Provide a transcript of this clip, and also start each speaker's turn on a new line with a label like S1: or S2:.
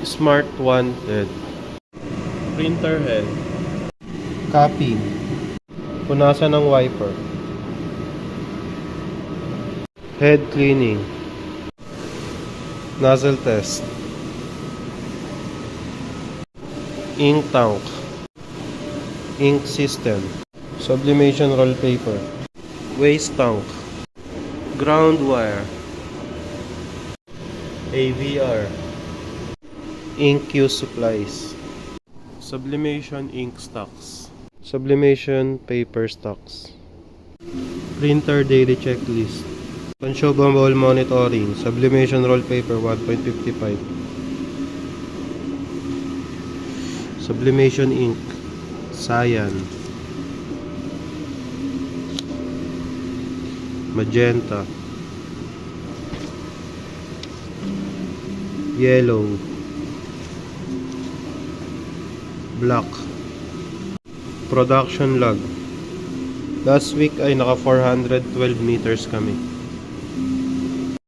S1: Smart One head. Printer head. Copy. Punasan ng wiper. Head cleaning. Nozzle test. Ink tank. Ink system. Sublimation roll paper. Waste tank. Ground wire. AVR. Ink use supplies. Sublimation ink stocks. Sublimation paper stocks. Printer daily checklist. Consumable monitoring. Sublimation roll paper 1.55. Sublimation ink. Cyan. Magenta. Yellow. Black. Production log. Last week ay naka 412 meters kami.